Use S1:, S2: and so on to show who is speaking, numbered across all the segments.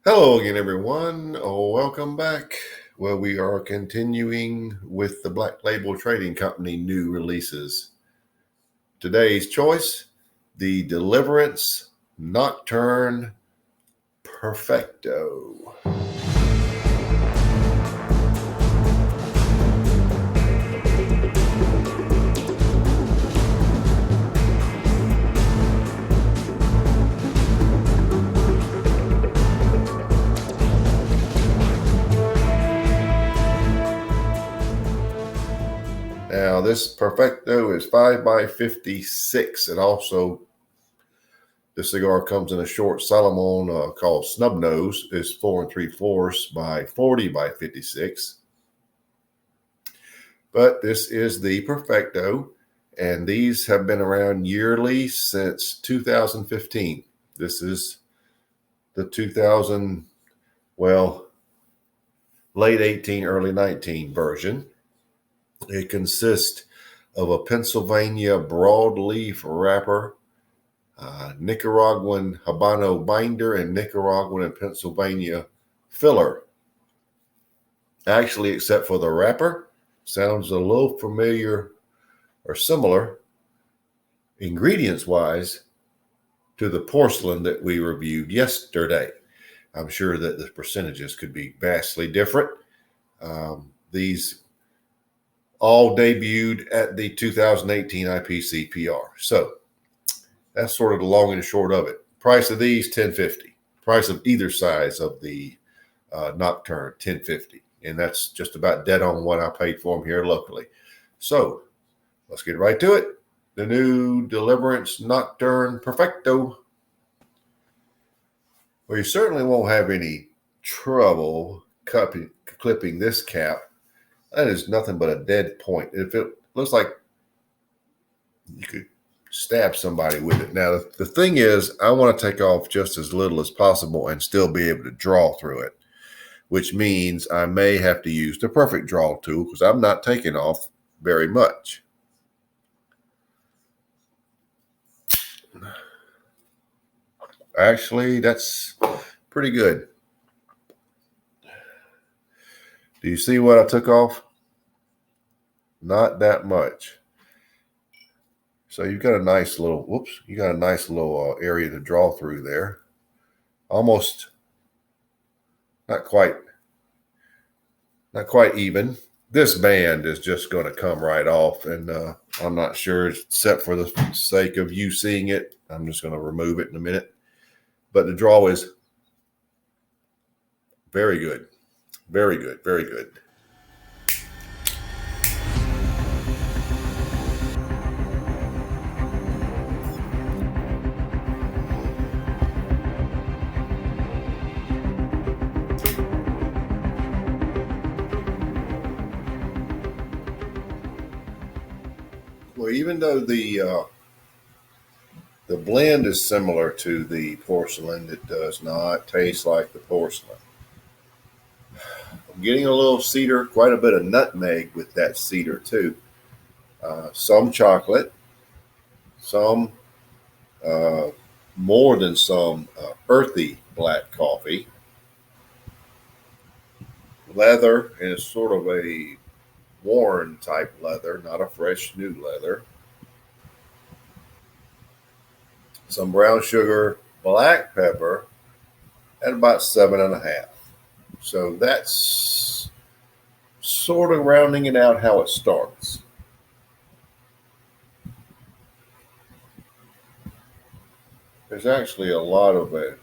S1: Hello again, everyone. Welcome back. Well, we are continuing with the Black Label Trading Company new releases. Today's choice, the Deliverance Nocturne Perfecto. Now, this Perfecto is 5x56. And also, the cigar comes in a short Salomon called Snub Nose. It's 4 3/4 by 40 by 56. But this is the Perfecto, and these have been around yearly since 2015. This is the 2000, late 18, early 19 version. It consists of a Pennsylvania broadleaf wrapper, Nicaraguan Habano binder, and Nicaraguan and Pennsylvania filler. Actually, except for the wrapper, sounds a little familiar or similar, ingredients-wise, to the porcelain that we reviewed yesterday. I'm sure that the percentages could be vastly different. These all debuted at the 2018 IPCPR. So that's sort of the long and short of it. Price of these, $10.50. Price of either size of the Nocturne, $10.50. And that's just about dead on what I paid for them here locally. So let's get right to it. The new Deliverance Nocturne Perfecto. Well, you certainly won't have any trouble clipping this cap. That is nothing but a dead point. If it looks like you could stab somebody with it. Now, the thing is, I want to take off just as little as possible and still be able to draw through it, which means I may have to use the perfect draw tool because I'm not taking off very much. Actually, that's pretty good. Do you see what I took off? Not that much. So you've got a nice little, area to draw through there. Almost not quite even. This band is just going to come right off, and I'm not sure, except for the sake of you seeing it, I'm just going to remove it in a minute. But the draw is very good. Very good. Very good. Well, even though the blend is similar to the porcelain, it does not taste like the porcelain. I'm getting a little cedar, quite a bit of nutmeg with that cedar too. Some chocolate, some more than some earthy black coffee. Leather, and it's sort of a worn type leather, not a fresh new leather. Some brown sugar, black pepper, at about 7.5. So that's sort of rounding it out how it starts. There's actually a lot of the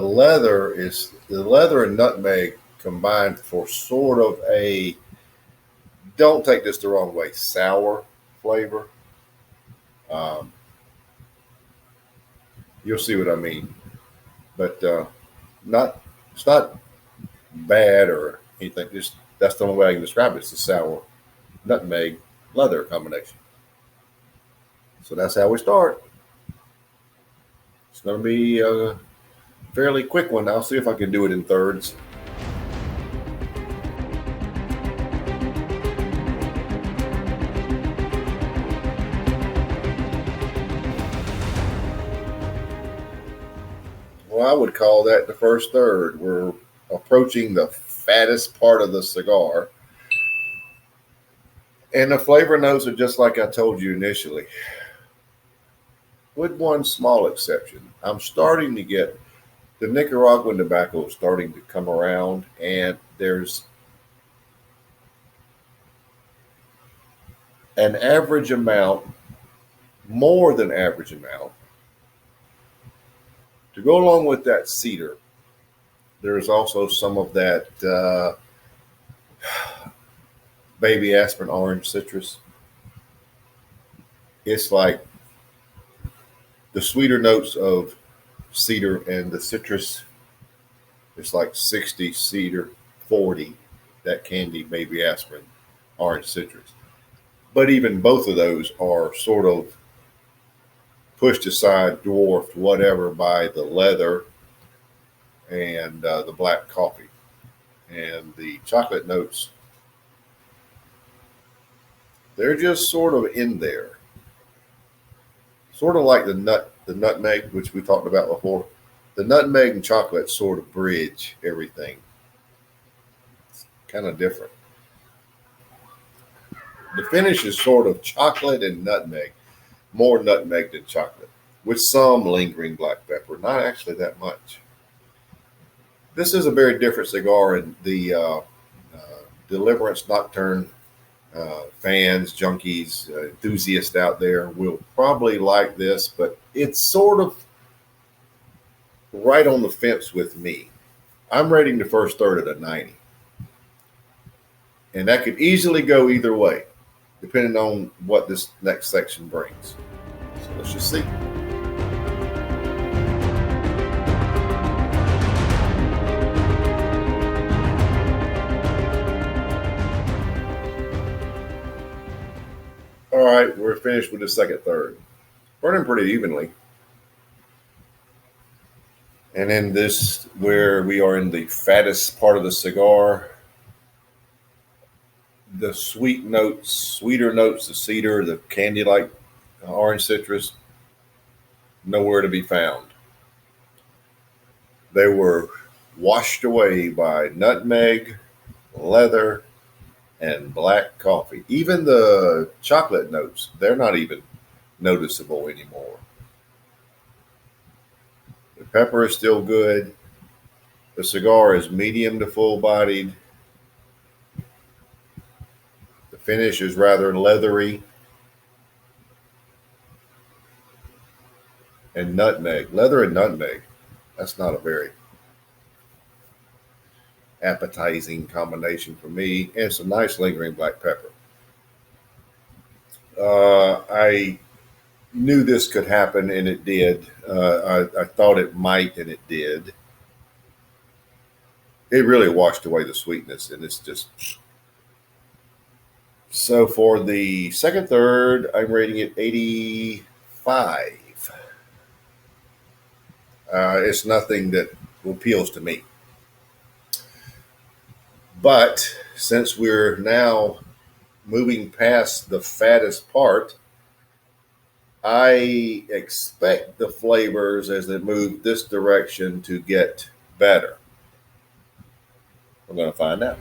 S1: leather and nutmeg combined for sort of a, don't take this the wrong way, sour flavor. You'll see what I mean, but it's not bad or anything. Just that's the only way I can describe it. It's a sour nutmeg leather combination. So that's how we start. It's going to be a fairly quick one. I'll see if I can do it in thirds. Well, I would call that the first third. We're approaching the fattest part of the cigar. And the flavor notes are just like I told you initially, with one small exception. I'm starting to get the Nicaraguan tobacco starting to come around, and there's an average amount, more than average amount, to go along with that cedar. There's also some of that baby aspirin orange citrus. It's like the sweeter notes of cedar and the citrus. It's like 60 cedar, 40 that candy baby aspirin orange citrus. But even both of those are sort of pushed aside, dwarfed, whatever, by the leather and the black coffee. And the chocolate notes, they're just sort of in there. Sort of like the nutmeg, which we talked about before. The nutmeg and chocolate sort of bridge everything. Kind of different. The finish is sort of chocolate and nutmeg, more nutmeg than chocolate, with some lingering black pepper, not actually that much. This is a very different cigar, and the Deliverance Nocturne fans, junkies, enthusiasts out there will probably like this, but it's sort of right on the fence with me. I'm rating the first third at a 90, and that could easily go either way, depending on what this next section brings. So let's just see. All right, we're finished with the second third. Burning pretty evenly. And then this, where we are in the fattest part of the cigar, the sweet notes, sweeter notes, the cedar, the candy like orange citrus, nowhere to be found. They were washed away by nutmeg, leather, and black coffee. Even the chocolate notes, they're not even noticeable anymore. The pepper is still good. The cigar is medium to full bodied. The finish is rather leathery. And nutmeg, leather and nutmeg. That's not a very appetizing combination for me. And some nice lingering black pepper. I knew this could happen, and it did. I thought it might, and it did. It really washed away the sweetness, and it's just. So for the second third, I'm rating it 85. It's nothing that appeals to me. But since we're now moving past the fattest part, I expect the flavors as they move this direction to get better. We're going to find out.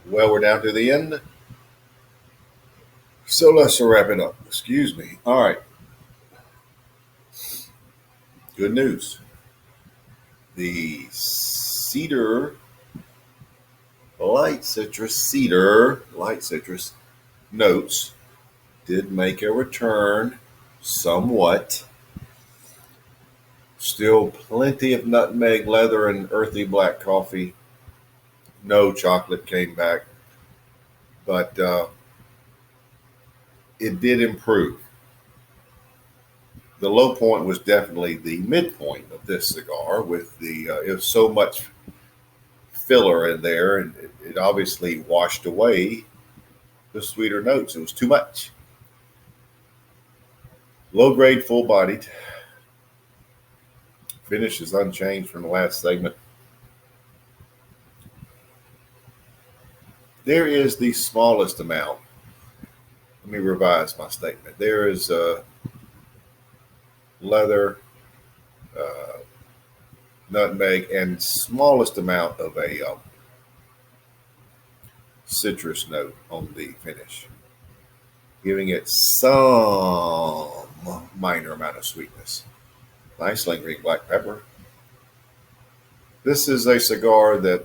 S1: Well, we're down to the end. So let's wrap it up. Excuse me. All right. Good news. The light citrus notes did make a return somewhat. Still plenty of nutmeg, leather, and earthy black coffee. No chocolate came back, but it did improve. The low point was definitely the midpoint of this cigar, with the it was so much filler in there, and it obviously washed away the sweeter notes. It was too much. Low grade, full bodied. finish is unchanged from the last segment. There is the smallest amount. Let me revise my statement. There is a leather, nutmeg, and smallest amount of a citrus note on the finish, giving it some minor amount of sweetness. Nice lingering black pepper. This is a cigar that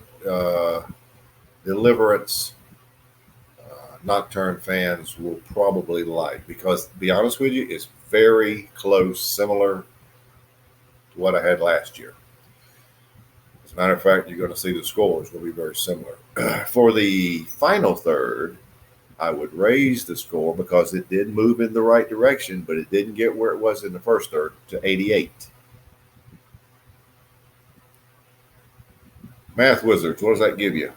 S1: Deliverance Nocturne fans will probably like because, to be honest with you, it's very close, similar to what I had last year. As a matter of fact, you're going to see the scores will be very similar. For the final third, I would raise the score because it did move in the right direction, but it didn't get where it was in the first third to 88. Math Wizards, what does that give you?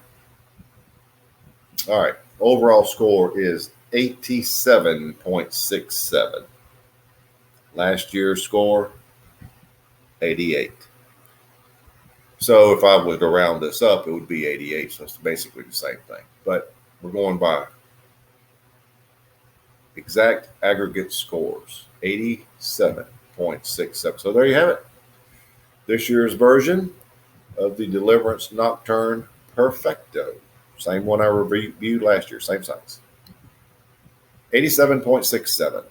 S1: All right. Overall score is 87.67. Last year's score, 88. So if I were to round this up, it would be 88. So it's basically the same thing. But we're going by exact aggregate scores, 87.67. So there you have it. This year's version of the Deliverance Nocturne Perfecto. Same one I reviewed last year, same size. 87.67.